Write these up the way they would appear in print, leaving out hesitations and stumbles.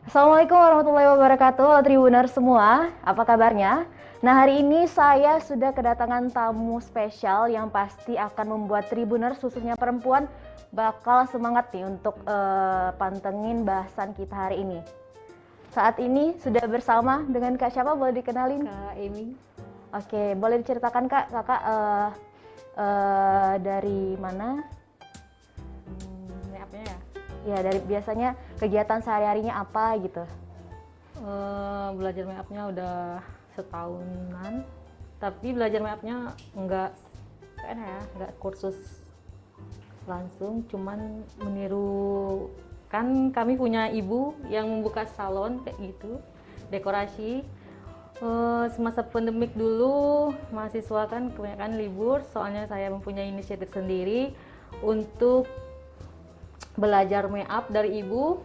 Assalamualaikum warahmatullahi wabarakatuh, Halo Tribuners semua, apa kabarnya? Nah, hari ini saya sudah kedatangan tamu spesial yang pasti akan membuat Tribuners, khususnya perempuan, bakal semangat nih untuk pantengin bahasan kita hari ini. Saat ini sudah bersama dengan Kak siapa, boleh dikenalin? Kak Emi. Oke, boleh diceritakan Kak, Kakak dari mana? Make-upnya ya? Ya, dari biasanya kegiatan sehari-harinya apa gitu? Belajar make-upnya udah setahunan, tapi belajar make-upnya enggak kursus langsung, cuman meniru. Kan kami punya ibu yang membuka salon kayak gitu, dekorasi. Semasa pandemik dulu, mahasiswa kan kebanyakan libur, soalnya saya mempunyai inisiatif sendiri untuk belajar make up dari ibu.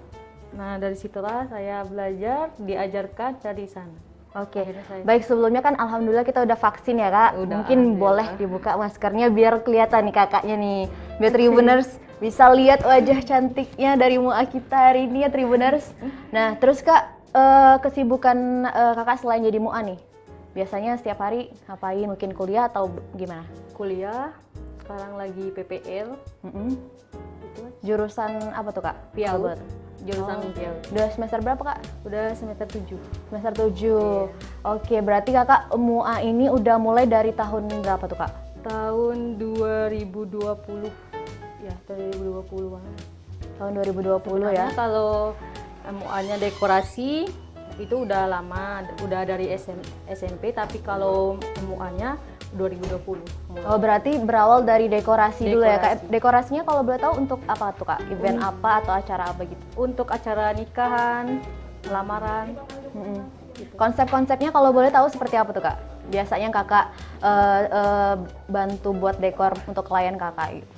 Nah, dari situlah saya belajar, diajarkan dari sana. Oke, baik, sebelumnya kan alhamdulillah kita udah vaksin ya Kak. Udah, Mungkin boleh dibuka maskernya biar kelihatan nih kakaknya nih. Biar Tribuners bisa lihat wajah cantiknya dari MUA kita hari ini ya Tribuners. Nah, terus Kak, kesibukan kakak selain jadi MUA nih, biasanya setiap hari ngapain? Mungkin kuliah atau gimana? Kuliah, sekarang lagi PPL. Jurusan apa tuh Kak? PIAUD. Albert. Jurusan PIAUD. Udah semester berapa Kak? Udah semester 7. Semester 7. Oke, berarti kakak MUA ini udah mulai dari tahun berapa tuh Kak? Tahun 2020. Ya, dari 2020 banget. Tahun 2020 ya? Karena kalau MUA-nya dekorasi itu udah lama, udah dari SMP, tapi kalau MUA-nya 2020. Oh, berarti berawal dari dekorasi dulu ya Kak? Dekorasi. Dekorasinya kalau boleh tahu untuk apa tuh Kak? Event apa atau acara apa gitu? Untuk acara nikahan, lamaran. Konsep-konsepnya kalau boleh tahu seperti apa tuh Kak? Biasanya kakak bantu buat dekor untuk klien kakak gitu.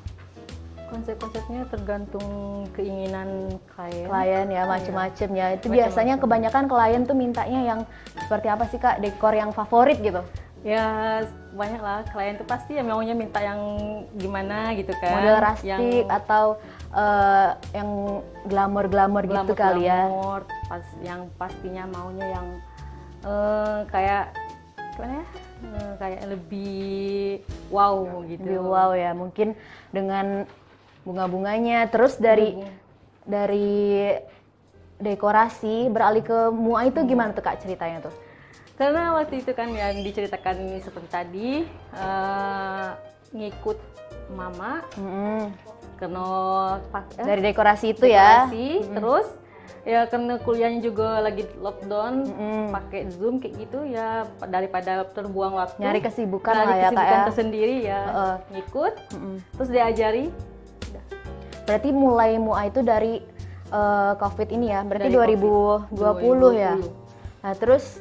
Konsep-konsepnya tergantung keinginan klien. Klien ya, macem-macem ya. Itu Macem-macem. biasanya kebanyakan klien tuh mintanya yang seperti apa sih Kak? Dekor yang favorit gitu? Ya banyak lah, klien tuh pasti ya maunya minta yang gimana gitu kan. Model rustic atau yang glamor-glamor gitu kali ya? Glamour, yang pastinya maunya yang kayak gimana ya? Kayak lebih wow gitu. Lebih wow ya, mungkin dengan bunga-bunganya. Terus dari dekorasi beralih ke MUA itu gimana tuh Kak ceritanya tuh? Karena waktu itu kan yang diceritakan seperti tadi, ngikut mama, karena Dari dekorasi itu ya? terus ya karena kuliahnya juga lagi lockdown, pakai Zoom kayak gitu ya, daripada terbuang waktu. Nyari kesibukan Nyari lah ya Kak kesibukan ya? tersendiri ya, ngikut, terus diajari. Berarti mulai MUA itu dari COVID ini ya? Berarti Dari 2020 ya? Nah terus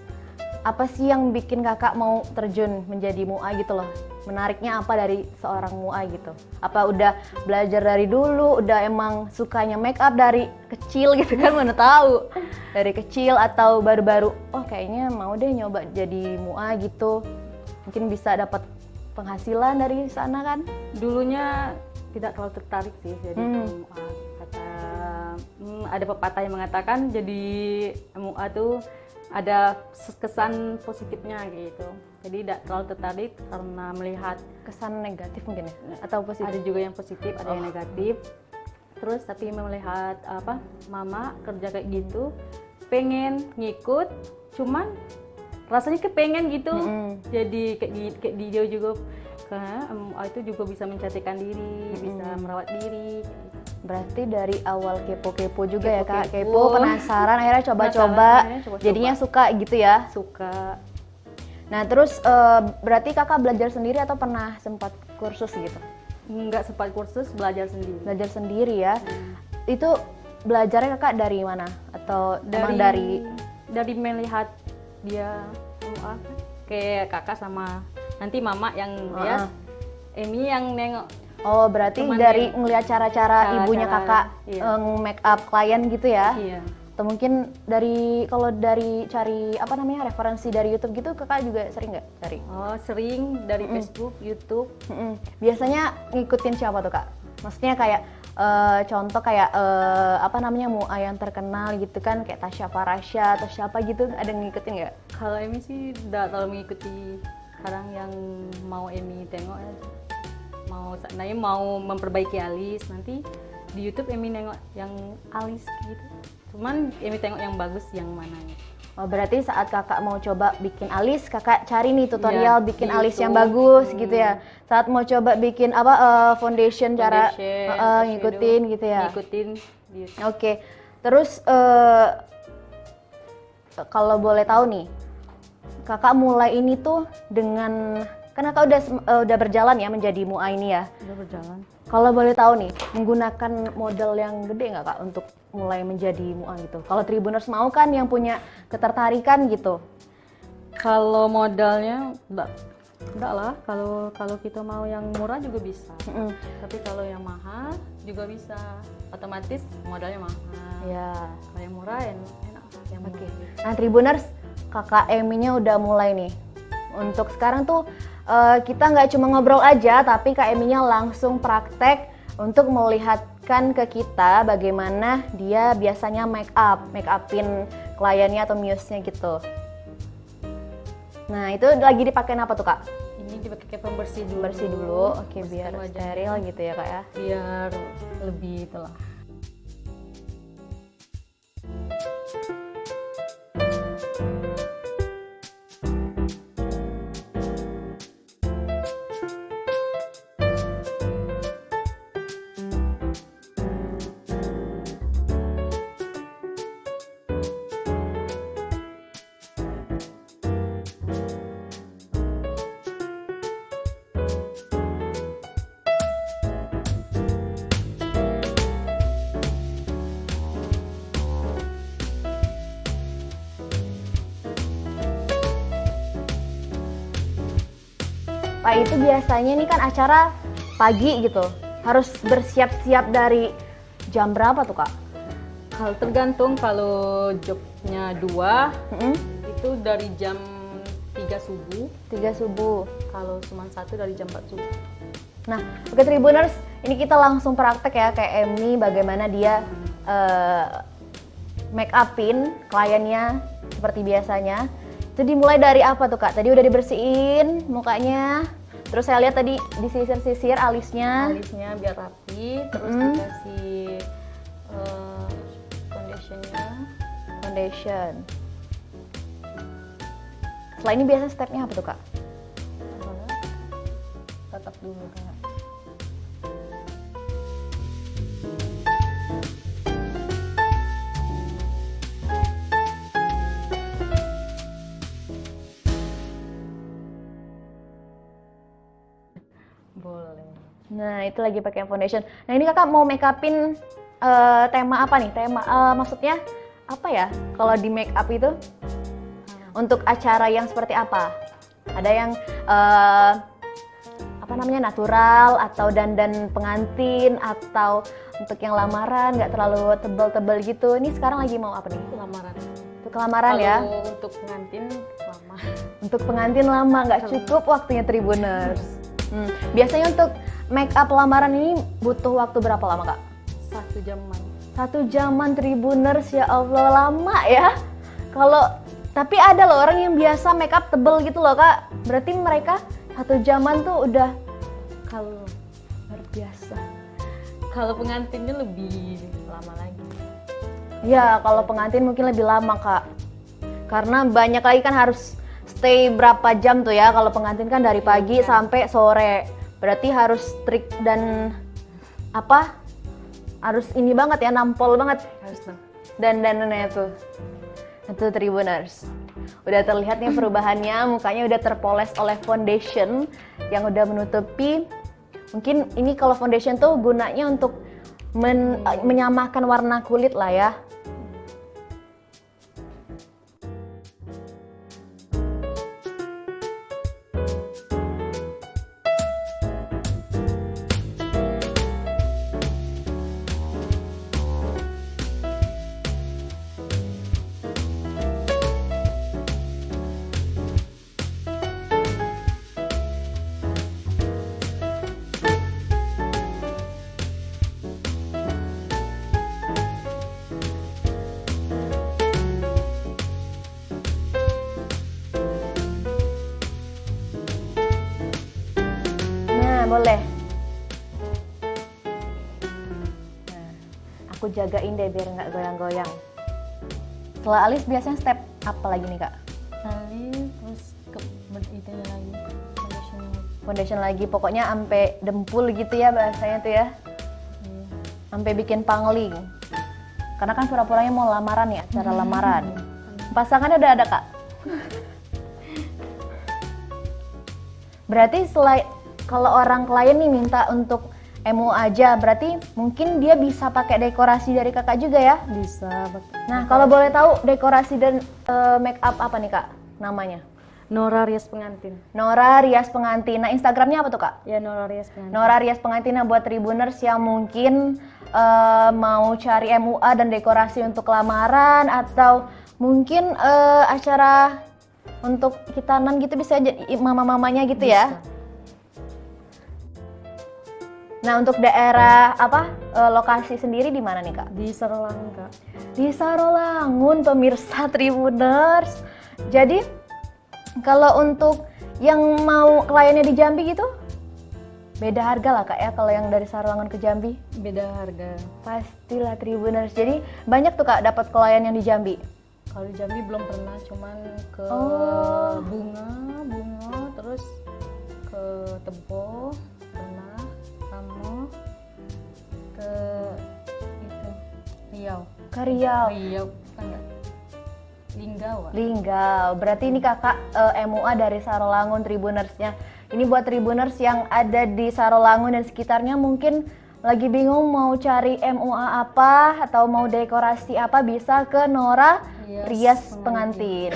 apa sih yang bikin kakak mau terjun menjadi MUA gitu loh? Menariknya apa dari seorang MUA gitu? Apa udah belajar dari dulu, udah emang sukanya make up dari kecil gitu kan, mana tahu dari kecil atau baru-baru oh kayaknya mau deh nyoba jadi MUA gitu, mungkin bisa dapat penghasilan dari sana kan? Dulunya tidak terlalu tertarik sih jadi MUA. Ada pepatah yang mengatakan jadi MUA tuh ada kesan positifnya gitu. Jadi tidak terlalu tertarik karena melihat Kesan negatif mungkin ya? Atau positif? ada juga yang positif, ada yang negatif. Terus tapi melihat mama kerja kayak gitu, pengen ngikut, cuman rasanya kepengen gitu. Jadi kayak dia juga, karena MUA itu juga bisa mencantikkan diri, bisa merawat diri. Berarti dari awal kepo-kepo juga ya Kak? Kepo-kepo. Kepo, penasaran, akhirnya coba-coba, jadinya suka gitu ya? Suka. Nah terus berarti kakak belajar sendiri atau pernah sempat kursus gitu? Nggak sempat kursus, belajar sendiri. Belajar sendiri ya? Itu belajarnya kakak dari mana? Atau emang dari dari melihat dia MUA, kayak kakak sama nanti mama yang rias, Emi yang nengok. Oh berarti Cuman dari ngelihat cara-cara ibunya kakak iya. make up klien gitu ya? Iya. Atau mungkin kalau dari cari referensi dari YouTube gitu kakak juga sering nggak cari? Oh sering dari Facebook, YouTube. Biasanya ngikutin siapa tuh kak? Maksudnya kayak contoh kayak apa namanya MUA yang terkenal gitu kan, kayak Tasya Farasya atau siapa gitu, ada yang ngikutin nggak? Kalau Emi sih tidak terlalu mengikuti. Sekarang yang mau Emi tengok ya, mau memperbaiki alis, nanti di YouTube Emi nengok yang alis gitu. Cuman Emi tengok yang bagus yang mananya. Oh, berarti saat kakak mau coba bikin alis, kakak cari nih tutorial Iya, bikin di alis yang YouTube. bagus gitu ya. Saat mau coba bikin apa foundation, cara Foundation, ngikutin gitu ya. Ngikutin di YouTube. Oke, terus kalau boleh tahu nih, kakak mulai ini tuh dengan, kan kakak udah berjalan ya menjadi MUA ini ya. Udah berjalan. Kalau boleh tahu nih, menggunakan modal yang gede nggak kak untuk mulai menjadi MUA gitu? Kalau Tribuners mau kan yang punya ketertarikan gitu. Kalau modalnya enggak lah. Kalau kita mau yang murah juga bisa. Mm-mm. Tapi kalau yang mahal juga bisa. Otomatis modalnya mahal. Ya. Kalau yang murah enak yang Oke. murah. Nah Tribuners, kakak Emi-nya udah mulai nih. Untuk sekarang tuh kita nggak cuma ngobrol aja, tapi Kak Emi-nya langsung praktek untuk melihatkan ke kita bagaimana dia biasanya make upin kliennya atau muse-nya gitu. Nah itu lagi dipakai apa tuh Kak? Ini dipakai pembersih dulu. Bersih dulu, oke, Bersihkan biar wajahnya. steril gitu ya Kak ya. Biar lebih itulah. Pak itu biasanya nih kan acara pagi gitu, harus bersiap-siap dari jam berapa tuh Kak? Kalau tergantung, kalau jobnya 2 Mm-mm. itu dari jam 3 subuh. 3 subuh. Kalau cuma 1 dari jam 4 subuh. Nah, oke Tribuners, ini kita langsung praktek ya kayak Emi bagaimana dia make upin kliennya seperti biasanya. Itu dimulai dari apa tuh Kak? Tadi udah dibersihin mukanya, terus saya lihat tadi disisir-sisir alisnya. Alisnya biar rapi, terus Mm-mm. dikasih foundationnya. Foundation. Setelah ini biasa stepnya apa tuh Kak? Tetap dulu Kak. Boleh. Nah, itu lagi pakai foundation. Nah, ini Kakak mau make upin tema apa nih? Tema maksudnya apa ya? Kalau di make up itu untuk acara yang seperti apa? Ada yang apa namanya natural atau dandan pengantin atau untuk yang lamaran nggak terlalu tebal-tebal gitu. Ini sekarang lagi mau apa nih? Lamaran. Untuk lamaran ya? Kalau untuk pengantin lama. Untuk pengantin lama, nggak cukup waktunya Tribuners. Biasanya untuk make up lamaran ini butuh waktu berapa lama Kak? 1 jaman. 1 jaman Tribuners, ya Allah lama ya. Tapi ada loh orang yang biasa make up tebel gitu loh Kak. Berarti mereka 1 jaman tuh udah Kalau luar biasa. kalau pengantinnya lebih lama lagi. Ya kalau pengantin mungkin lebih lama Kak. Karena banyak lagi kan harus stay berapa jam tuh ya. Kalau pengantin kan dari pagi sampai sore. Berarti harus strict dan apa? Harus ini banget ya, nampol banget. Harus tahu. Dandanannya tuh. Itu Tribuners. Udah terlihat nih perubahannya, mukanya udah terpoles oleh foundation yang udah menutupi. Mungkin ini kalau foundation tuh gunanya untuk menyamakan warna kulit lah ya. aku jagain deh biar nggak goyang-goyang. Setelah alis biasanya step apa lagi nih kak? Alis terus ke itunya lagi, foundation. Foundation lagi, pokoknya sampai dempul gitu ya bahasanya tuh ya. Iya. Sampai bikin pangling. Karena kan pura-puranya mau lamaran ya, acara lamaran. Pasangannya udah ada kak? Berarti kalau orang klien nih minta untuk MU aja, berarti mungkin dia bisa pakai dekorasi dari kakak juga ya? Bisa. Nah, kalau boleh tahu dekorasi dan make up apa nih kak namanya? Nora Rias Pengantin. Nora Rias Pengantin. Nah, Instagramnya apa tuh kak? Ya, Nora Rias Pengantin. Nora Rias Pengantin. Nah, buat Tribuners yang mungkin mau cari MUA dan dekorasi untuk lamaran atau mungkin acara untuk hitanan gitu bisa jadi mama-mamanya gitu ya. Nah, untuk daerah lokasi sendiri di mana nih kak? Di Sarolangun kak. Di Sarolangun, pemirsa Tribuners. Jadi kalau untuk yang mau kliennya di Jambi gitu, beda harga lah kak ya kalau yang dari Sarolangun ke Jambi? Beda harga. Pastilah Tribuners. Jadi banyak tuh kak dapat klien yang di Jambi? Kalau di Jambi belum pernah, cuman ke bunga, terus ke Tebo pernah, Kamu ke itu Riau. Ke Riau. Riau enggak. Linggau. Linggau. Berarti ini kakak MUA dari Sarolangun Tribunersnya. Ini buat Tribuners yang ada di Sarolangun dan sekitarnya mungkin lagi bingung mau cari MUA apa atau mau dekorasi apa, bisa ke Nora Rias Pengantin.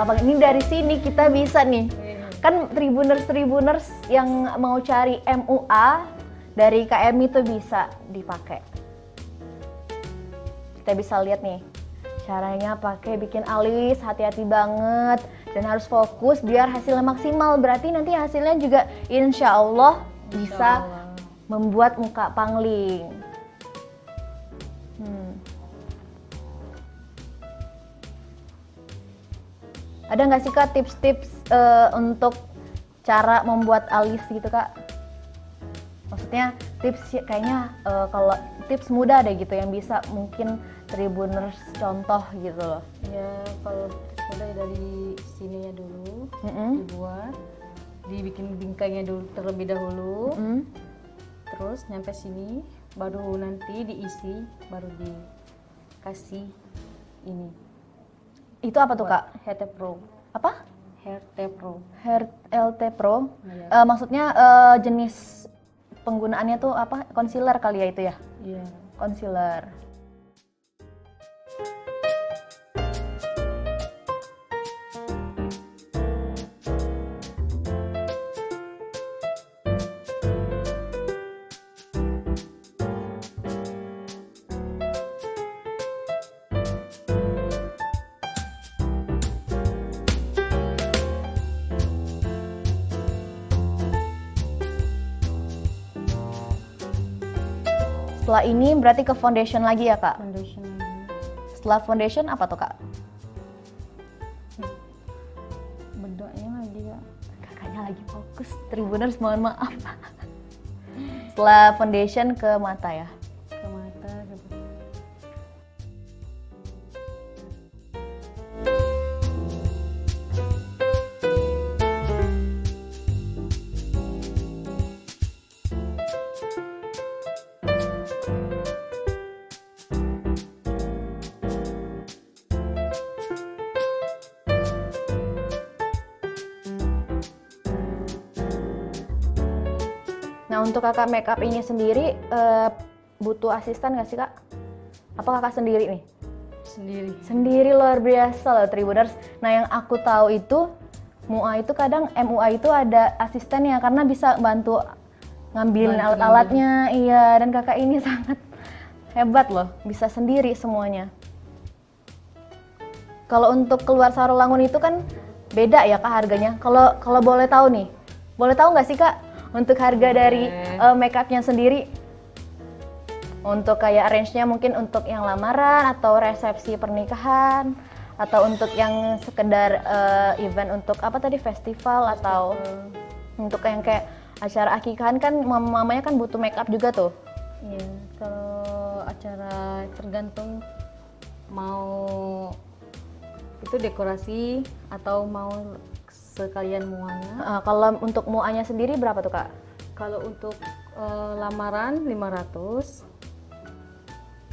Abang, ini dari sini kita bisa nih, kan Tribuners yang mau cari MUA dari KM itu bisa dipakai. Kita bisa lihat nih caranya pakai bikin alis, hati-hati banget dan harus fokus biar hasilnya maksimal. Berarti nanti hasilnya juga insya Allah bisa membuat muka pangling. Ada nggak sih kak tips-tips untuk cara membuat alis gitu kak? Maksudnya tips kayaknya kalau tips mudah deh gitu yang bisa mungkin Tribuners contoh gitu loh. Ya kalau mulai dari sininya dulu dibuat, dibikin bingkainya dulu terlebih dahulu, terus nyampe sini baru nanti diisi, baru dikasih ini. Itu apa tuh kak? Hair Tape Pro. Apa? Hair Tape Pro. Hair LT Pro. Iya. Maksudnya jenis penggunaannya tuh apa? Concealer kali ya itu ya? Iya. Concealer. Setelah ini berarti ke foundation lagi ya kak? Foundation. Setelah foundation apa tuh kak? Bedoknya lagi kak. Kakaknya lagi fokus, Tribuners mohon maaf. Setelah foundation ke mata ya? Ke mata. Nah untuk kakak make up ini sendiri butuh asisten nggak sih kak? Apa kakak sendiri nih? Sendiri. Sendiri, luar biasa loh Tribuners. Nah yang aku tahu itu MUA itu kadang MUA itu ada asistennya karena bisa bantu ngambilin alat-alatnya. Iya, dan kakak ini sangat Hebat loh, bisa sendiri semuanya. Kalau untuk keluar Sarolangun itu kan beda ya Kak harganya. Kalau boleh tahu nih, boleh tahu nggak sih Kak untuk harga dari makeupnya sendiri? Untuk kayak range-nya mungkin untuk yang lamaran atau resepsi pernikahan atau untuk yang sekedar event untuk apa tadi festival atau untuk yang kayak acara akikahan kan mamanya kan butuh makeup juga tuh. Iya, kalau acara tergantung mau itu dekorasi atau mau sekalian muanya. Kalau untuk muanya sendiri berapa tuh Kak? Kalau untuk lamaran 500.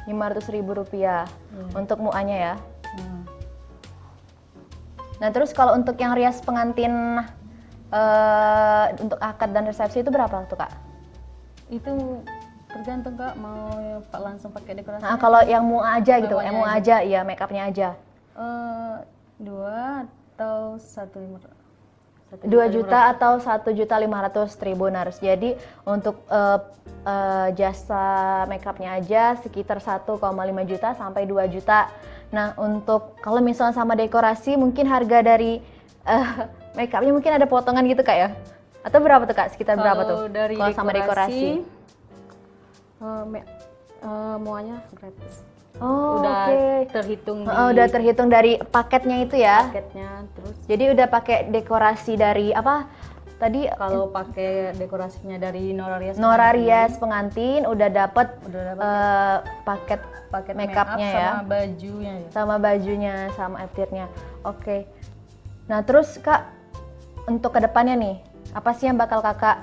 500.000 rupiah untuk muanya ya. Nah terus kalau untuk yang rias pengantin untuk akad dan resepsi itu berapa tuh Kak? Itu tergantung Kak, mau langsung pakai dekorasi. Nah kalau yang mua aja gitu, yang mua Muanya aja, ya makeupnya aja. 2 atau 1,5. 2 juta atau 1.500.000 Tribuners. Jadi untuk jasa makeupnya aja sekitar 1,5 juta sampai 2 juta. Nah untuk kalau misalnya sama dekorasi mungkin harga dari makeupnya mungkin ada potongan gitu Kak ya? Atau berapa tuh Kak? Sekitar berapa tuh? Dari kalau sama dekorasi? Muanya gratis. Oh, udah oke. terhitung Udah terhitung dari paketnya itu ya? paketnya. Terus Jadi udah pakai dekorasi dari apa? Tadi kalau pakai dekorasinya dari Nora Rias pengantin udah dapat paket makeupnya ya, sama bajunya ya. sama bajunya, sama afternya. Oke. Nah terus Kak, untuk kedepannya nih, apa sih yang bakal Kakak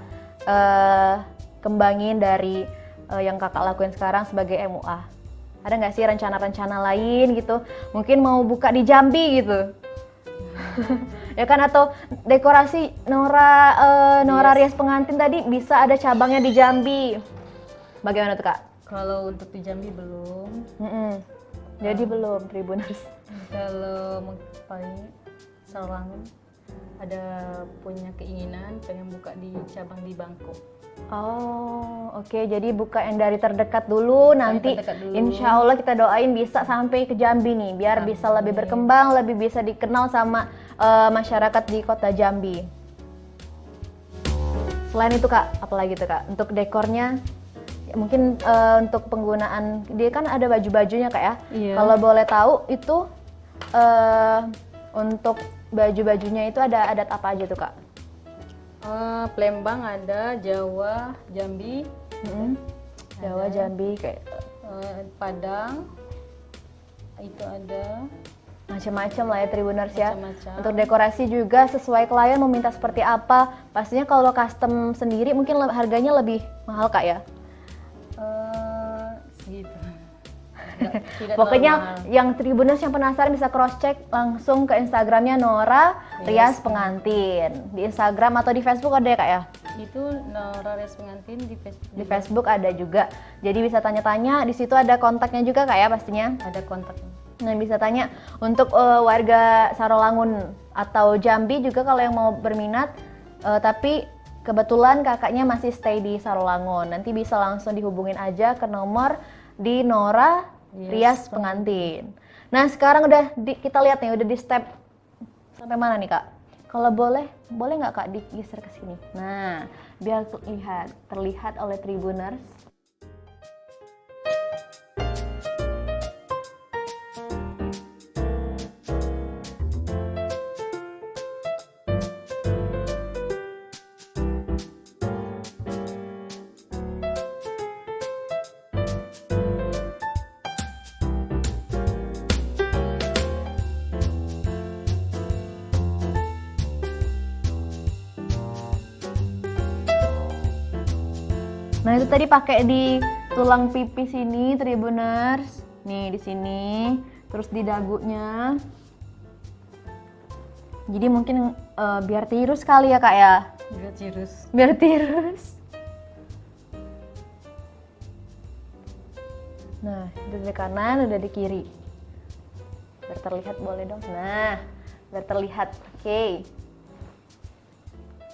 kembangin dari yang Kakak lakuin sekarang sebagai MUA? Ada nggak sih rencana-rencana lain gitu? Mungkin mau buka di Jambi gitu? Ya kan, atau dekorasi Nora Rias pengantin tadi bisa ada cabangnya di Jambi. Bagaimana tuh Kak? Kalau untuk di Jambi belum. Jadi belum Tribuners. Kalau paling Sarolangun ada punya keinginan pengen buka di cabang di Bangkok. Oh, oke. Jadi buka yang dari terdekat dulu, nanti insya Allah kita doain bisa sampai ke Jambi nih, biar bisa lebih berkembang, lebih bisa dikenal sama masyarakat di kota Jambi. Selain itu Kak, apalagi tuh Kak? Untuk dekornya, ya mungkin untuk penggunaan, dia kan ada baju-bajunya Kak ya? Iya. Kalau boleh tahu itu untuk baju-bajunya itu ada adat apa aja tuh Kak? Palembang ada, Jawa, Jambi, Jawa, Jambi, kayak Padang, itu ada macam-macam lah ya Tribuners ya. macam-macam. Untuk dekorasi juga sesuai klien mau minta seperti apa. Pastinya kalau custom sendiri mungkin harganya lebih mahal Kak ya. Segitu. Pokoknya yang Tribuners yang penasaran bisa cross check langsung ke Instagramnya Nora Rias Pengantin. Di Instagram atau di Facebook ada ya Kak ya? Itu Nora Rias Pengantin di Facebook. Di Facebook ada juga. Jadi bisa tanya-tanya, di situ ada kontaknya juga Kak ya pastinya. Ada kontaknya. Nah bisa tanya untuk warga Sarolangun atau Jambi juga kalau yang mau berminat, tapi kebetulan kakaknya masih stay di Sarolangun, nanti bisa langsung dihubungin aja ke nomor di Nora Rias Pengantin. Nah sekarang udah kita lihat nih, udah di step sampai mana nih Kak? Kalau boleh nggak Kak digeser ke sini? Nah biar terlihat oleh Tribuners. Nah itu tadi pakai di tulang pipi sini Tribuners, nih di sini, terus di dagunya. Jadi mungkin biar tirus kali ya Kak ya? Biar tirus. Nah itu di kanan, udah di kiri. Biar terlihat boleh dong. Nah biar terlihat, oke.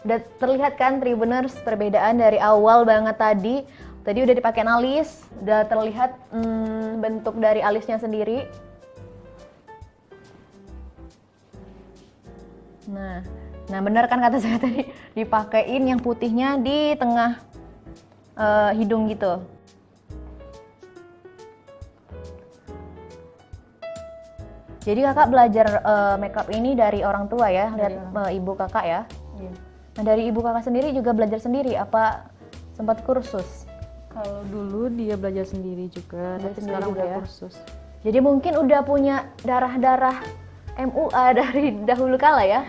Udah terlihat kan Tribuners perbedaan dari awal banget tadi Tadi udah dipakein alis, udah terlihat bentuk dari alisnya sendiri. Nah benar kan kata saya tadi, dipakein yang putihnya di tengah hidung gitu. Jadi kakak belajar makeup ini dari orang tua ya, lihat ibu kakak ya. Iya. Nah dari ibu kakak sendiri juga belajar sendiri, apa sempat kursus? Kalau dulu dia belajar sendiri juga, Belajar tapi sendiri sekarang juga udah ya? kursus. Jadi mungkin udah punya darah-darah MUA dari dahulu kala ya.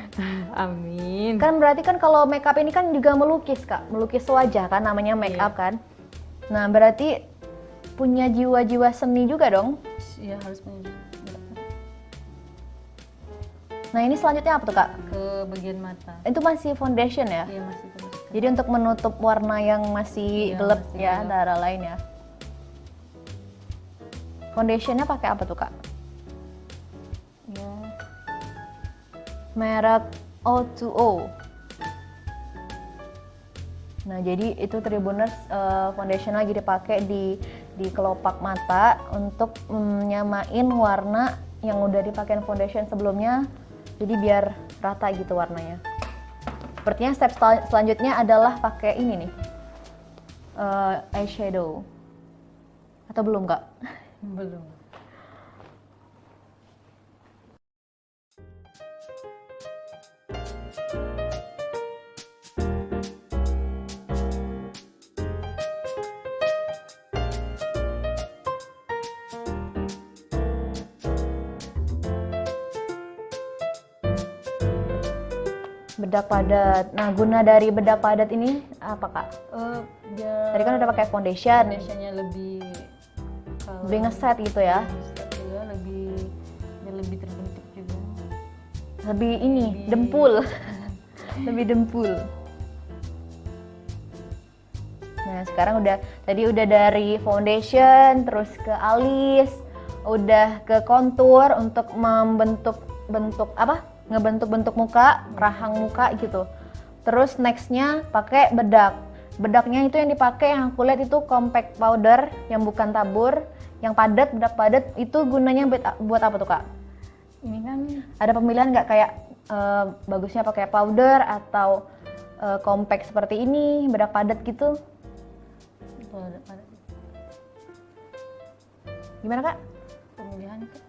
Amin. Kan berarti kan kalau makeup ini kan juga melukis kak, melukis wajah kan namanya makeup kan. Nah berarti punya jiwa-jiwa seni juga dong. Iya harus punya. Nah ini selanjutnya apa tuh kak? Ke bagian mata. Itu masih foundation ya? Iya masih terus. Jadi untuk menutup warna yang masih Iya, gelap masih ya, gelap. antara lain ya. Foundationnya pakai apa tuh kak? Ya. Merek O2O. Nah jadi itu Tribuners foundation lagi dipakai di kelopak mata untuk menyamain warna yang udah dipakai foundation sebelumnya. Jadi biar rata gitu warnanya. Sepertinya step selanjutnya adalah pakai ini nih, eyeshadow. Atau belum kak? Belum. Bedak padat. Nah guna dari bedak padat ini apa kak? Dia Tadi kan udah pakai foundation, foundationnya lebih lebih ngeset gitu ya. juga lebih terbentuk juga. Lebih ini, dempul. Lebih dempul. Nah sekarang tadi udah dari foundation, terus ke alis, udah ke kontur untuk ngebentuk bentuk muka, rahang muka gitu. Terus nextnya pakai bedak. Bedaknya itu yang dipakai, yang aku lihat itu compact powder yang bukan tabur, yang padat, bedak padat. Itu gunanya buat apa tuh kak? Ini kan Ada pemilihan nggak kayak bagusnya pakai powder atau compact seperti ini, bedak padat gitu? pada Gimana kak? pemilihan itu.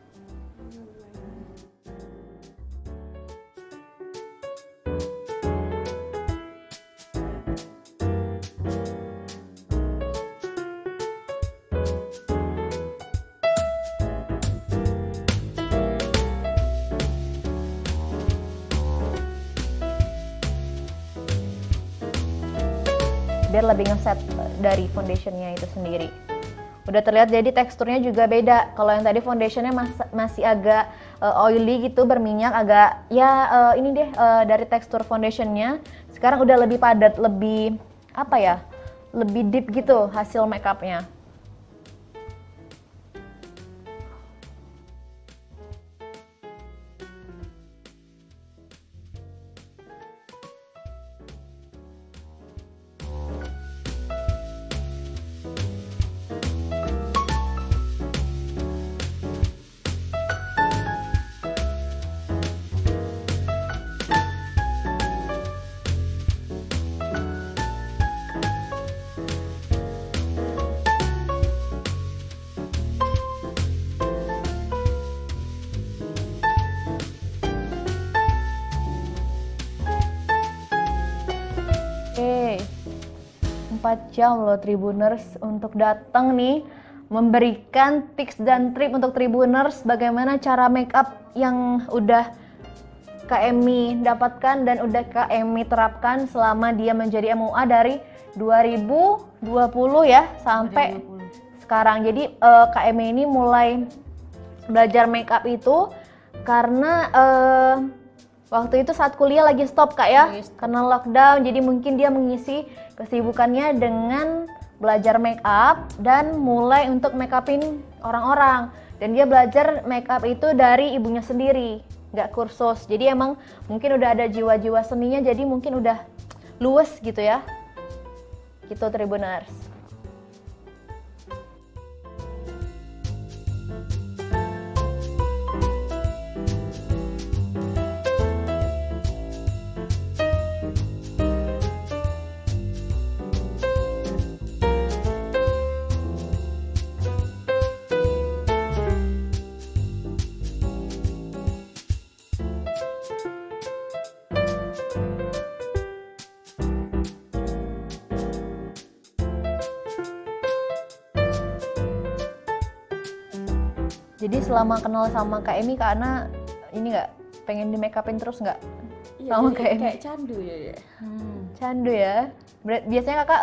Biar lebih ngeset dari foundationnya itu sendiri. Udah terlihat jadi teksturnya juga beda. Kalau yang tadi foundationnya masih agak oily gitu, berminyak, agak ya ini deh dari tekstur foundationnya sekarang udah lebih padat, lebih apa ya, lebih deep gitu hasil makeupnya. Oke, 4 jam loh Tribuners untuk datang nih memberikan tips dan trik untuk Tribuners bagaimana cara make up yang udah Kak Emi dapatkan dan udah Kak Emi terapkan selama dia menjadi MUA dari 2020 ya sampai 2020. sekarang. Jadi Kak Emi ini mulai belajar make up itu karena waktu itu saat kuliah lagi stop kak ya, Lagi stop. karena lockdown. Jadi mungkin dia mengisi kesibukannya dengan belajar make up dan mulai untuk make upin orang-orang. Dan dia belajar make up itu dari ibunya sendiri, nggak kursus. Jadi emang mungkin udah ada jiwa-jiwa seninya, jadi mungkin udah luwes gitu ya. Gitu Tribuners. Jadi selama kenal sama Kak Emi, Kak Ana ini nggak pengen di make upin terus nggak? Iya, Sama jadi kayak kayak candu ya. Candu ya. Biasanya Kakak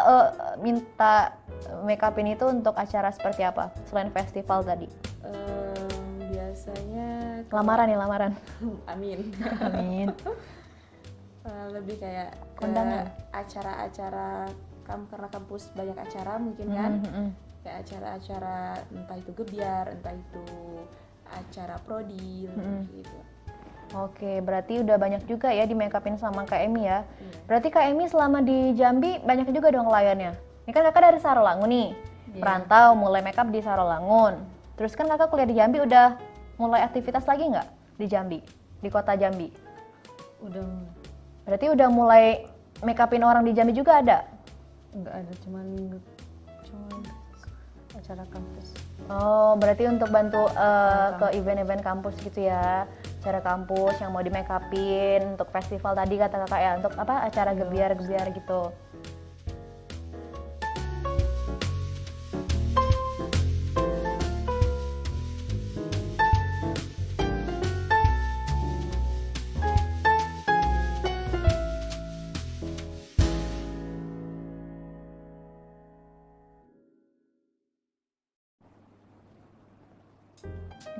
minta make upin itu untuk acara seperti apa? Selain festival tadi. Biasanya Lamaran ya, lamaran. amin. Amin. Lebih kayak ke Kondangan. acara-acara karena kampus banyak acara mungkin kan. Kayak acara-acara entah itu gebiar, entah itu acara prodil gitu. Oke, berarti udah banyak juga ya di make upin sama Kak Emi ya. Iya. Berarti Kak Emi selama di Jambi banyak juga dong kliennya. Ini kan Kakak dari Sarolangun nih. Iya. Merantau mulai make up di Sarolangun. Terus kan Kakak kuliah di Jambi, udah mulai aktivitas lagi nggak di Jambi? Di kota Jambi? Udah Berarti udah mulai make upin orang di Jambi juga ada? nggak ada, cuman acara kampus. Oh, berarti untuk bantu ke event-event kampus gitu ya. Acara kampus yang mau di make upin untuk festival tadi kata Kakak ya, untuk apa? Acara gebiar-gebiar gitu.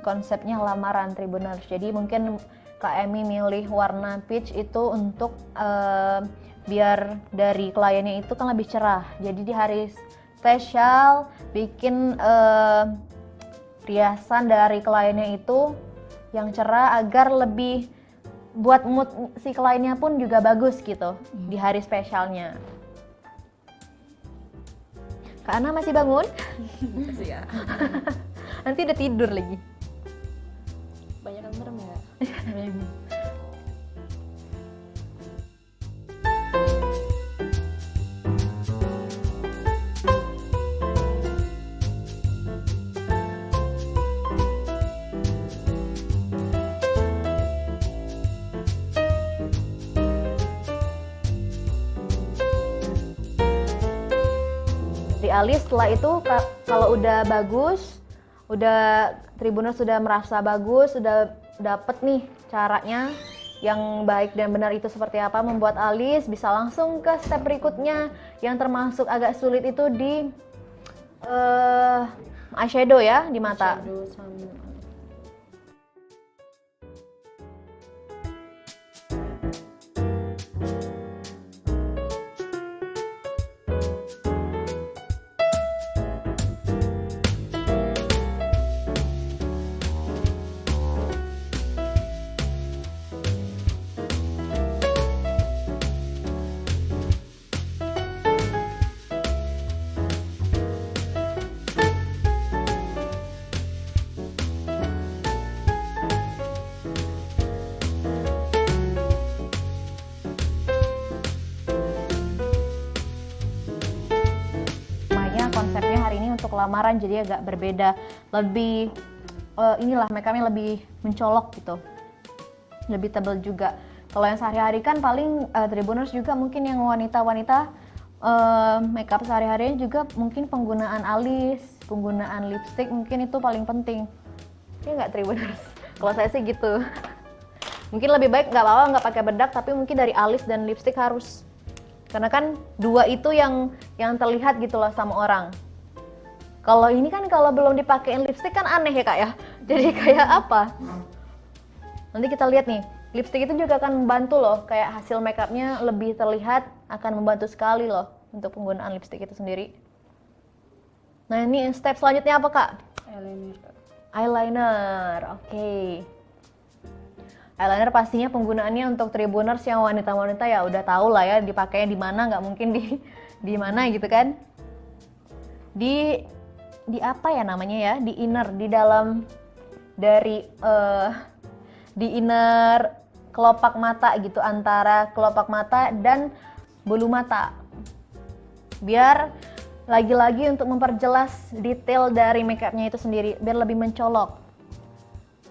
Konsepnya lamaran Tribuners. Jadi mungkin Kak Emi milih warna peach itu untuk biar dari kliennya itu kan lebih cerah. Jadi di hari spesial bikin riasan dari kliennya itu yang cerah agar lebih buat mood si kliennya pun juga bagus gitu di hari spesialnya. Kak Ana masih bangun? Makasih ya. Nanti udah tidur lagi. Banyak yang merem ya. Di alis setelah itu kalau udah bagus, udah Tribuners sudah merasa bagus, sudah dapet nih caranya yang baik dan benar itu seperti apa membuat alis, bisa langsung ke step berikutnya yang termasuk agak sulit itu di eyeshadow ya di mata. Shadow sama Konsepnya hari ini untuk lamaran jadi agak berbeda, lebih inilah makeupnya lebih mencolok gitu, lebih tebal juga. Kalau yang sehari-hari kan paling Tribuners juga mungkin yang wanita-wanita makeup sehari-harinya juga mungkin penggunaan alis, penggunaan lipstick mungkin itu paling penting. Ya nggak Tribuners? Kalau saya sih gitu. Mungkin lebih baik nggak apa-apa nggak pakai bedak, tapi mungkin dari alis dan lipstick harus. Karena kan dua itu yang terlihat gitu loh sama orang. Kalau ini kan kalau belum dipakein lipstick kan aneh ya Kak ya. Jadi kayak apa? Nanti kita lihat nih. Lipstick itu juga akan membantu loh. Kayak hasil makeupnya lebih terlihat, akan membantu sekali loh untuk penggunaan lipstick itu sendiri. Nah ini step selanjutnya apa Kak? eyeliner. Eyeliner, oke. Eyeliner pastinya penggunaannya untuk Tribuners yang wanita-wanita ya udah tahu lah ya dipakainya di mana, nggak mungkin di mana gitu kan. Di apa ya namanya ya, di inner, di dalam dari di inner kelopak mata gitu, antara kelopak mata dan bulu mata. Biar lagi-lagi untuk memperjelas detail dari makeupnya itu sendiri, biar lebih mencolok.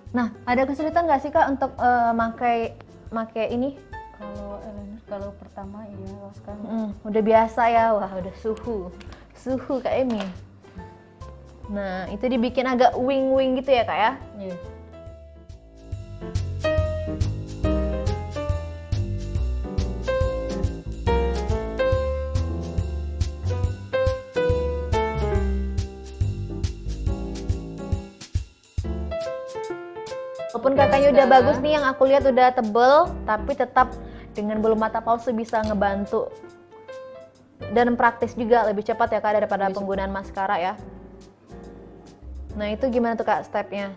Nah, ada kesulitan nggak sih Kak untuk pakai ini? Kalau eyeliner kalau pertama iya, kalau sekarang Udah biasa ya, wah udah suhu Kak Emi. Nah, itu dibikin agak wing-wing gitu ya kak ya? Iya. Walaupun kakaknya udah bagus nih, yang aku lihat udah tebel, tapi tetap dengan bulu mata palsu bisa ngebantu. Dan praktis juga, lebih cepat ya kak daripada penggunaan maskara ya. Nah itu gimana tuh kak stepnya?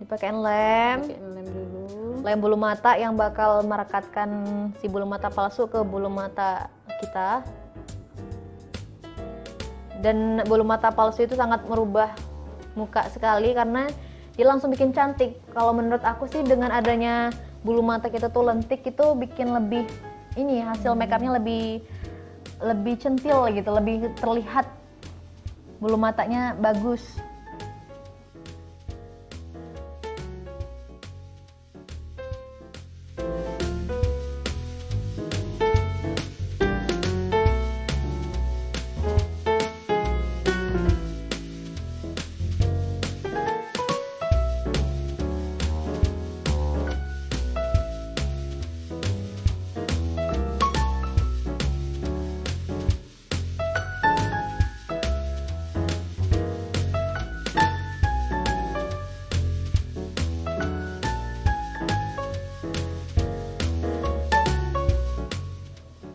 Dipakein lem. Pakai lem dulu. Lem bulu mata yang bakal merekatkan si bulu mata palsu ke bulu mata kita. Dan bulu mata palsu itu sangat merubah muka sekali karena dia langsung bikin cantik. Kalau menurut aku sih dengan adanya bulu mata kita tuh lentik itu bikin lebih ini hasil makeupnya lebih centil gitu, lebih terlihat bulu matanya bagus.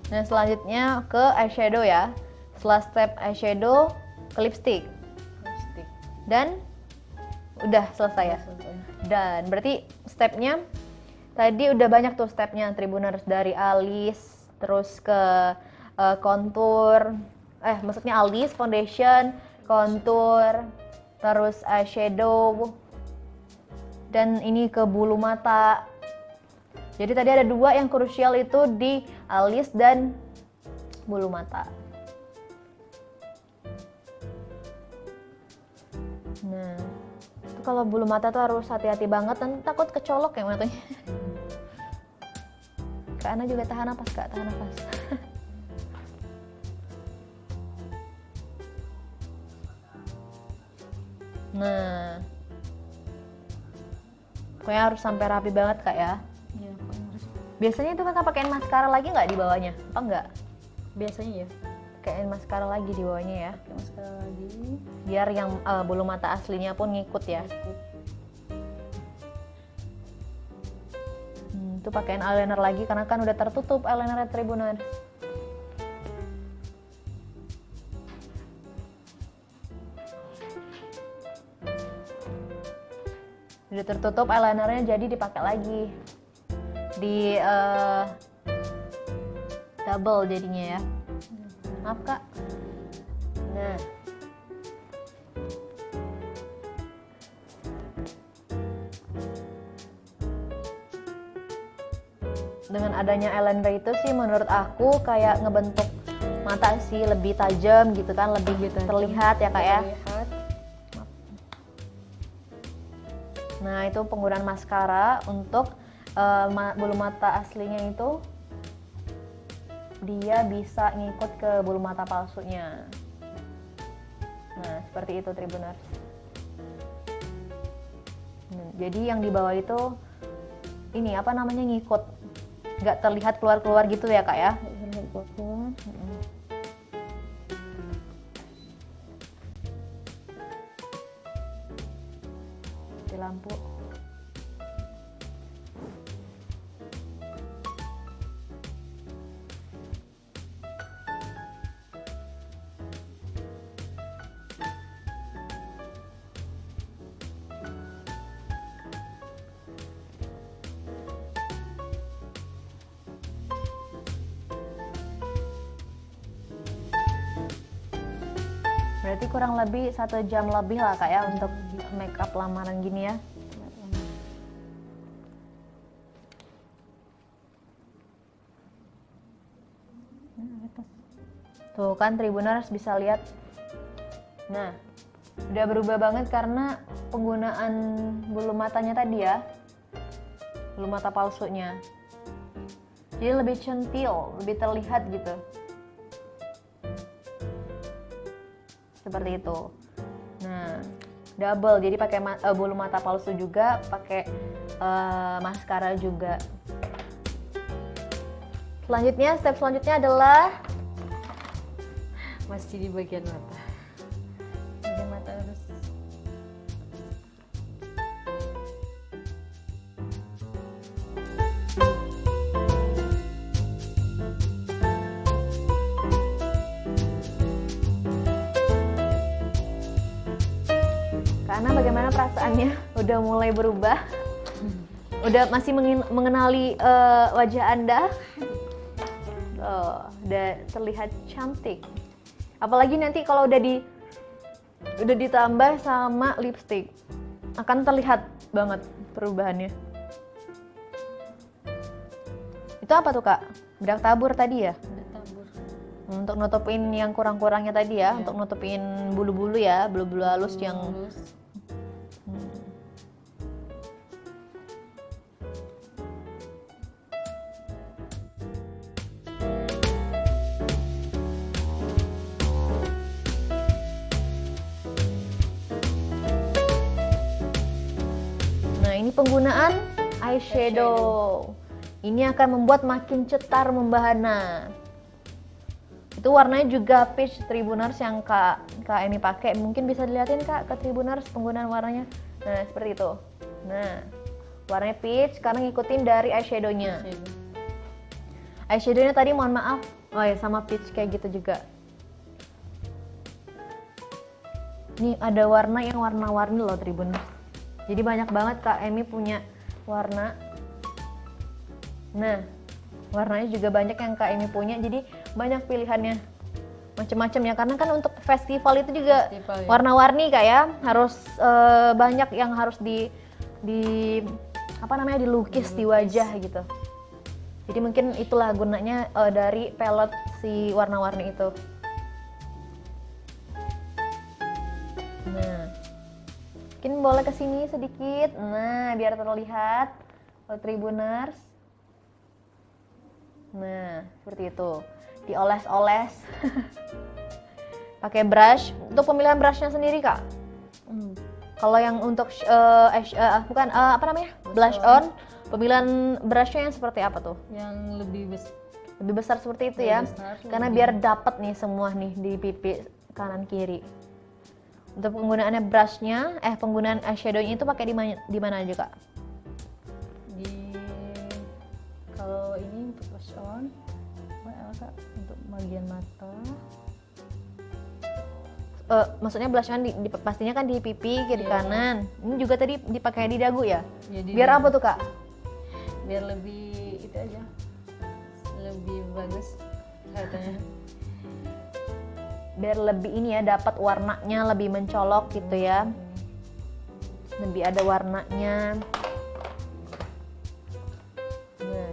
Nah selanjutnya ke eyeshadow ya. Setelah step eyeshadow ke lipstick. Lipstick. Dan udah selesai ya. Dan berarti stepnya tadi udah banyak tuh stepnya Tribuners, dari alis terus ke kontur, maksudnya alis, foundation, kontur, terus eyeshadow, dan ini ke bulu mata. Jadi tadi ada dua yang krusial itu di alis dan bulu mata. Nah, itu kalau bulu mata tuh harus hati-hati banget, dan takut kecolok ya matanya. Kak Ana juga tahan napas kak, tahan napas. Nah, pokoknya harus sampai rapi banget kak ya. Iya, pokoknya harus. Biasanya itu kakak pakein maskara lagi nggak di bawahnya? Apa enggak? Biasanya ya. Pakein maskara lagi di bawahnya ya, Pakai maskara lagi. biar yang bulu mata aslinya pun ngikut ya. Itu pakein eyeliner lagi karena kan udah tertutup eyelinernya Tribuners. Udah tertutup eyelinernya, jadi dipakai lagi di double jadinya ya. Maaf kak. Nah, dengan adanya eyeliner itu sih menurut aku kayak ngebentuk mata sih lebih tajam gitu kan, lebih terlihat ya kak ya. Terlihat. Nah itu penggunaan maskara untuk bulu mata aslinya itu dia bisa ngikut ke bulu mata palsunya. Nah seperti itu Tribuners. Jadi yang di bawah itu ini apa namanya, ngikut, nggak terlihat keluar-keluar gitu ya kak ya. Di lampu. Berarti kurang lebih 1 jam lebih lah kak ya untuk make up lamaran gini ya. Tuh kan Tribuners bisa lihat. Nah, udah berubah banget karena penggunaan bulu matanya tadi ya. Bulu mata palsunya. Jadi lebih centil, lebih terlihat gitu. seperti itu. Nah, double, jadi pakai bulu mata palsu juga, pakai maskara juga. Selanjutnya, step selanjutnya adalah Masih di bagian mata. bagian mata harus. Karena bagaimana perasaannya udah mulai berubah, udah masih mengenali wajah Anda. Udah terlihat cantik. Apalagi nanti kalau udah ditambah sama lipstick, akan terlihat banget perubahannya. Itu apa tuh Kak? Bedak tabur tadi ya? Bedak tabur. Untuk nutupin yang kurang-kurangnya tadi ya, untuk nutupin bulu-bulu ya, bulu-bulu halus yang Halus. Nah, ini penggunaan eyeshadow. Ini akan membuat makin cetar membahana. Itu warnanya juga peach Tribuners yang Kak Emi pakai. Mungkin bisa dilihatin Kak ke Tribuners penggunaan warnanya. Nah, seperti itu. Nah, warnanya peach karena ngikutin dari eyeshadow-nya. Eyeshadow-nya tadi mohon maaf. Oh ya, sama peach kayak gitu juga. Nih ada warna yang warna-warni loh Tribuners. Jadi banyak banget Kak Emi punya warna. Nah, warnanya juga banyak yang Kak Emi punya. Jadi banyak pilihannya. Macam-macam ya. Karena kan untuk festival itu juga Festival, ya. warna-warni Kak ya. Harus banyak yang harus dilukis di wajah gitu. Jadi mungkin itulah gunanya dari palette si warna-warni itu. Nah, mungkin boleh ke sini sedikit. Nah, biar terlihat Tribuners. Nah, seperti itu. Dioles-oles. Pakai brush. Untuk pemilihan brushnya sendiri, Kak. Kalau yang untuk blush on, pemilihan brushnya yang seperti apa tuh? Yang Lebih besar seperti itu Lebih ya. besar, Karena lebih- biar dapat nih semua nih di pipi kanan kiri. Untuk penggunaannya brushnya, penggunaan eyeshadownya itu pakai di mana aja Kak? Kalau ini untuk blush on, Kak, untuk bagian mata. Maksudnya blush on pastinya kan di pipi kiri kanan. Ini juga tadi dipakai di dagu ya? Jadi Biar apa tuh Kak? biar lebih itu aja, lebih bagus katanya. Biar lebih ini ya, dapat warnanya lebih mencolok gitu ya. Lebih ada warnanya. Nah.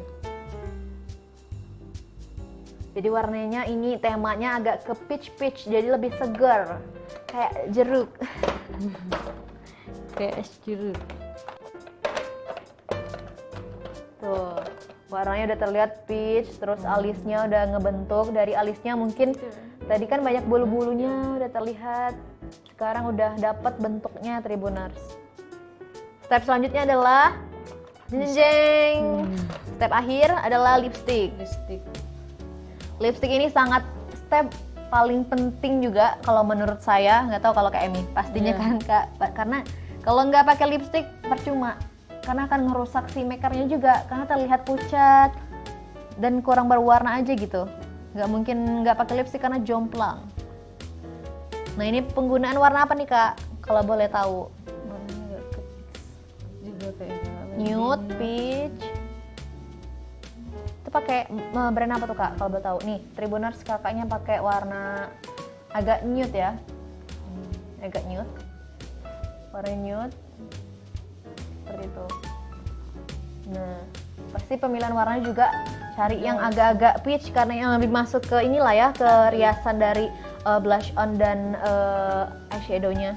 Jadi warnanya ini temanya agak ke peach, jadi lebih segar. Kayak jeruk. Kayak es jeruk. Tuh, warnanya udah terlihat peach, terus alisnya udah ngebentuk. Dari alisnya mungkin tadi kan banyak bulu-bulunya udah terlihat. Sekarang udah dapat bentuknya Tribuners. Step selanjutnya adalah jeng. Step akhir adalah lipstick. Lipstick ini sangat step paling penting juga kalau menurut saya, nggak tahu kalau Kak Emi. Pastinya kan Kak, karena kalau nggak pakai lipstick percuma. Karena akan ngerusak si makernya juga, karena terlihat pucat dan kurang berwarna aja gitu. Nggak mungkin nggak pakai lipstick karena jomplang. Nah ini penggunaan warna apa nih Kak? Kalau boleh tahu? Warnanya agak ke peach juga kayaknya. Nude, peach. Itu pakai brand apa tuh Kak? Kalau boleh tahu? Nih Tribuners kakaknya pakai warna agak nude ya, agak nude. Warna nude. Seperti itu. Nah, pasti pemilihan warnanya juga cari yang agak-agak peach karena yang lebih masuk ke inilah ya, ke riasan dari blush on dan eyeshadow-nya.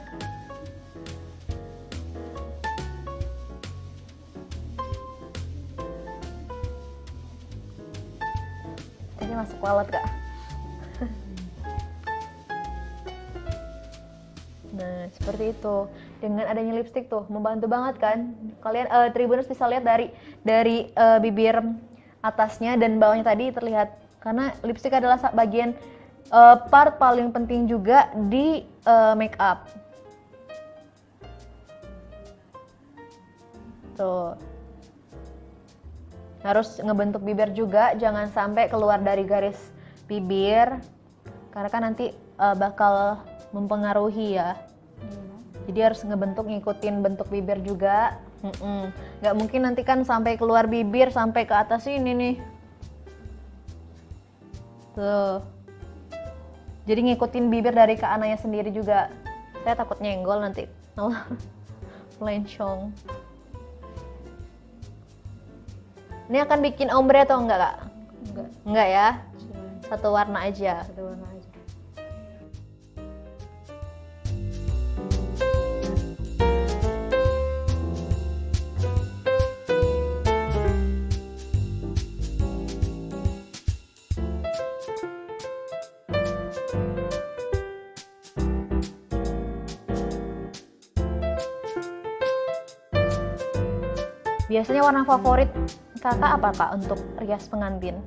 Ini masuk wallet Kak. seperti itu. Dengan adanya lipstick tuh membantu banget kan. Kalian Tribuners bisa lihat dari bibir atasnya dan bawahnya tadi terlihat, karena lipstick adalah bagian part paling penting juga di make up. Tuh. Harus ngebentuk bibir juga, jangan sampai keluar dari garis bibir, karena kan nanti bakal mempengaruhi ya. Jadi harus ngikutin bentuk bibir juga. Nggak mungkin nanti kan sampai keluar bibir sampai ke atas ini nih. Tuh. Jadi ngikutin bibir dari ke ananya sendiri juga. Saya takut nyenggol nanti. Melencong. Ini akan bikin ombre atau enggak, Kak? Enggak ya? Satu warna aja. Satu warna aja. Biasanya warna favorit Kakak apa, Kak, untuk rias pengantin?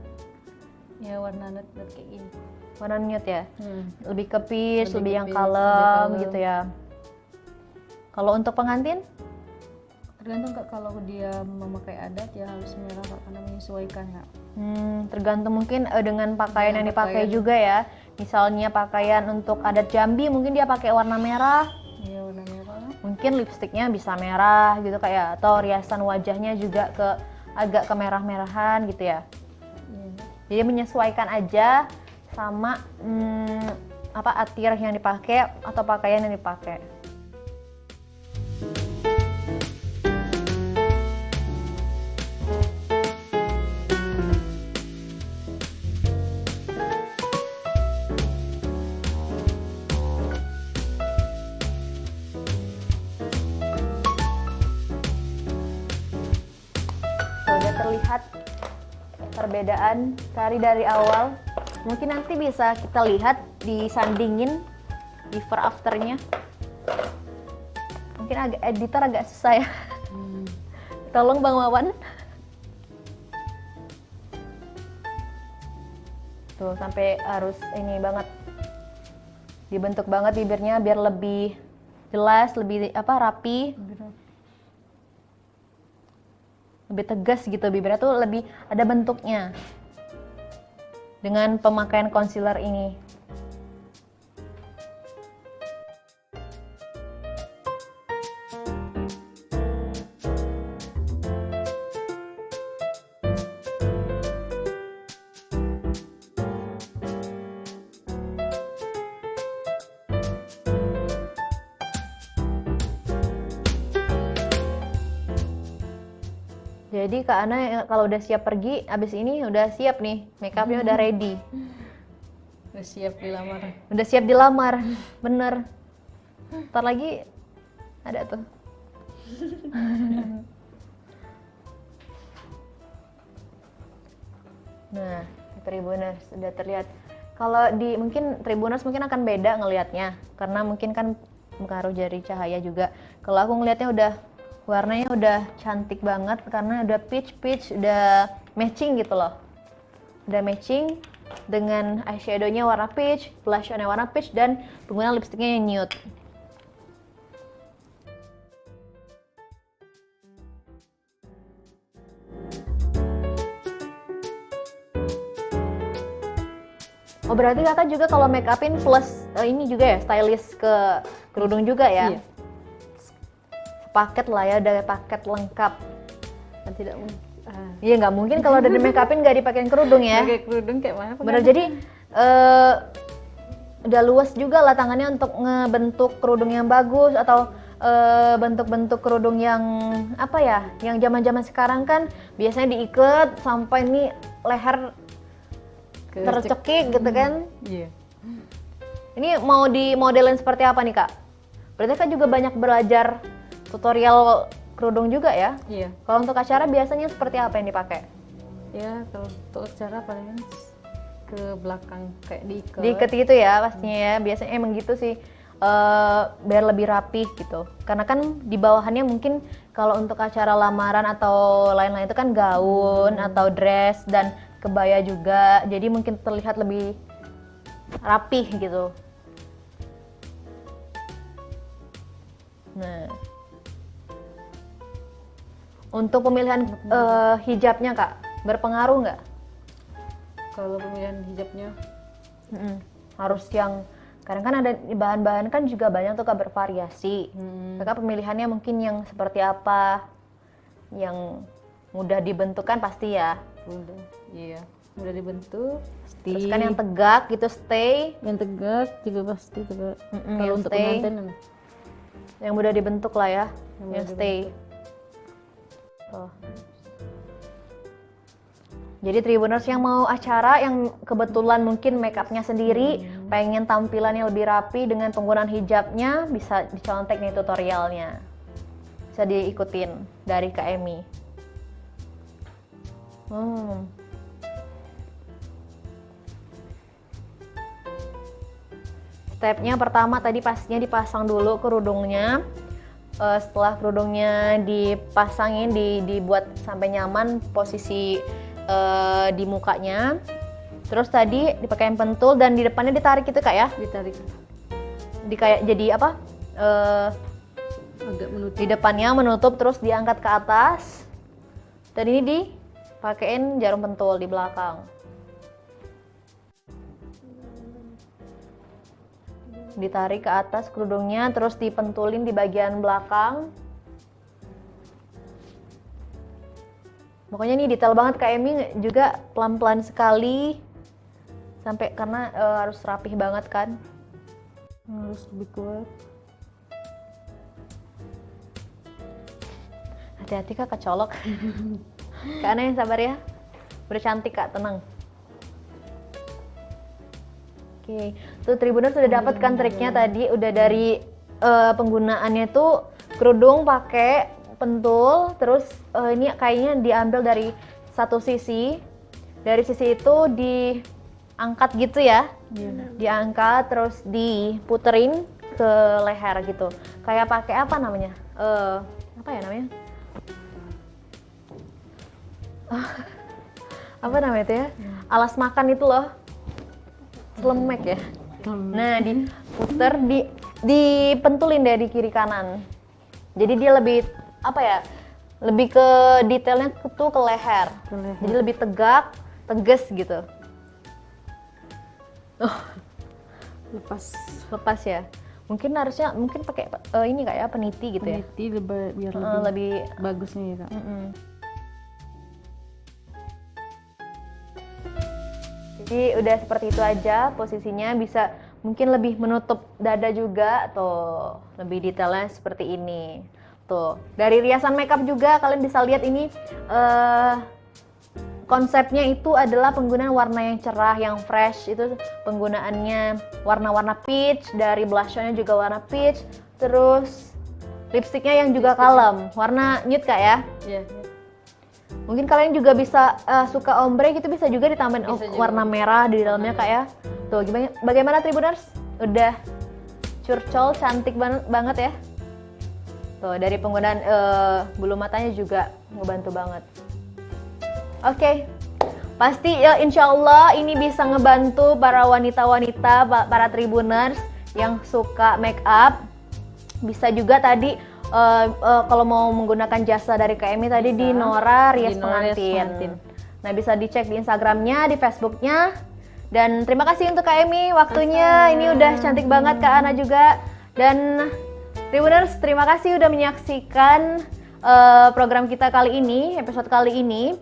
Ya warna nude kayak gini. Warna nude ya? Lebih ke peach, Lebih lebih ke yang peach, kalem lebih kalem. gitu ya. Kalau untuk pengantin? Tergantung Kak, kalau dia memakai adat ya harus merah Kak, karena menyesuaikan Kak. Tergantung mungkin dengan pakaian Dengan yang dipakai pakaian. juga ya. Misalnya pakaian untuk adat Jambi mungkin dia pakai warna merah. Iya warna merah. Mungkin lipstiknya bisa merah gitu kayak, atau riasan wajahnya juga agak kemerah-merahan gitu ya. Iya. Jadi menyesuaikan aja sama atir yang dipakai atau pakaian yang dipakai. Sudah terlihat perbedaan dari awal. Mungkin nanti bisa kita lihat disandingin before afternya. Mungkin editor agak susah ya. Tolong Bang Wawan. Tuh sampai harus ini banget, dibentuk banget bibirnya biar lebih jelas, lebih rapi, lebih tegas gitu, bibirnya tuh lebih ada bentuknya dengan pemakaian concealer ini. Jadi Kak Ana kalau udah siap pergi, abis ini udah siap nih, makeupnya udah ready. Udah siap dilamar. Udah siap dilamar, bener. Ntar lagi ada tuh. Nah, Tribuners sudah terlihat. Kalau mungkin Tribuners mungkin akan beda ngelihatnya, karena mungkin kan pengaruh dari cahaya juga. Kalau aku ngelihatnya udah warnanya udah cantik banget karena udah peach, udah matching gitu loh. Udah matching dengan eyeshadow-nya warna peach, blush on-nya warna peach, dan penggunaan lipstiknya yang nude. Oh berarti kakak juga kalau make upin plus ini juga ya, stylist ke kerudung juga ya? Iya. Paket lah ya, udah paket lengkap. Kan tidak mungkin. Iya nggak mungkin kalau udah di make upin nggak dipakein kerudung ya. Pakai kerudung kayak mana? Bener, jadi udah luas juga lah tangannya untuk ngebentuk kerudung yang bagus, atau bentuk-bentuk kerudung yang apa ya, yang zaman-zaman sekarang kan biasanya diikat sampai nih leher tercekik gitu kan. Iya. Ini mau di modelin seperti apa nih Kak? Berarti kan juga banyak belajar tutorial kerudung juga ya? Iya. Kalau untuk acara biasanya seperti apa yang dipakai? Ya kalau untuk acara paling ke belakang kayak diikat. Diikat gitu ya pastinya ya, biasanya emang gitu sih. biar lebih rapih gitu. Karena kan di bawahannya mungkin kalau untuk acara lamaran atau lain-lain itu kan gaun atau dress dan kebaya juga, jadi mungkin terlihat lebih rapih gitu. Nah, untuk pemilihan hijabnya Kak, berpengaruh nggak? Kalau pemilihan hijabnya Harus yang kadang kan ada bahan-bahan kan juga banyak tuh Kak, bervariasi. Kakak pemilihannya mungkin yang seperti apa? Yang mudah dibentuk kan pasti ya. iya udah dibentuk pasti. Terus kan yang tegak gitu stay. Yang tegak juga pasti tegak. yang Kalau untuk stay. pengantin Yang mudah dibentuk lah ya, yang mudah stay. Oh. Jadi Tribuners yang mau acara yang kebetulan mungkin make upnya sendiri, pengen tampilannya lebih rapi dengan penggunaan hijabnya, bisa dicontek nih tutorialnya. Bisa diikutin dari Kak Emi. Stepnya pertama tadi pastinya dipasang dulu kerudungnya. Setelah kerudungnya dipasangin, dibuat sampai nyaman posisi di mukanya. Terus tadi dipakein pentul dan di depannya ditarik gitu Kak ya? ditarik Kayak jadi apa? agak menutup. Di depannya menutup terus diangkat ke atas. Dan ini dipakein jarum pentul di belakang. Ditarik ke atas kerudungnya terus dipentulin di bagian belakang. Pokoknya ini detail banget Kak Emi, juga pelan-pelan sekali sampai karena harus rapih banget kan. Harus lebih kuat. Hati-hati Kak kecolok. Kak Ana yang sabar ya. Udah cantik Kak, tenang. Oke, tuh Tribuners sudah dapat kan triknya tadi, udah dari penggunaannya tuh kerudung pakai pentul, terus ini kayaknya diambil dari satu sisi, dari sisi itu diangkat gitu ya, diangkat terus diputerin ke leher gitu, kayak pakai apa namanya, apa ya namanya, apa namanya itu ya, alas makan itu loh, selemek ya. Nah diputer, dipentulin deh di kiri kanan, jadi dia lebih apa ya, lebih ke detailnya tuh ke leher. Jadi lebih tegak, tegas gitu. Lepas ya. Mungkin harusnya pakai ini kayak peniti gitu ya. Peniti biar lebih bagusnya ya Kak. Jadi udah seperti itu aja posisinya, bisa mungkin lebih menutup dada juga, tuh lebih detailnya seperti ini. Tuh, dari riasan makeup juga kalian bisa lihat ini konsepnya itu adalah penggunaan warna yang cerah, yang fresh. Itu penggunaannya warna-warna peach, dari blush-nya juga warna peach, terus lipstiknya yang juga kalem, warna nude Kak ya. Iya. Mungkin kalian juga bisa suka ombre gitu, bisa juga ditambahin warna merah di dalamnya Kak ya. Tuh, bagaimana Tribuners? Udah curcol, cantik banget ya. Tuh, dari penggunaan bulu matanya juga ngebantu banget. Oke, pasti ya insya Allah ini bisa ngebantu para wanita-wanita, para Tribuners yang suka make up. Bisa juga tadi kalau mau menggunakan jasa dari Kak Emi tadi di Nora Rias Pengantin. Nah, bisa dicek di Instagramnya, di Facebooknya. Dan terima kasih untuk Kak Emi waktunya. Ini udah cantik banget Kak Ana juga. Dan Tribuners, terima kasih udah menyaksikan program kita kali ini, episode kali ini.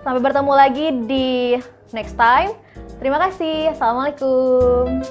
Sampai bertemu lagi di next time. Terima kasih. Assalamualaikum.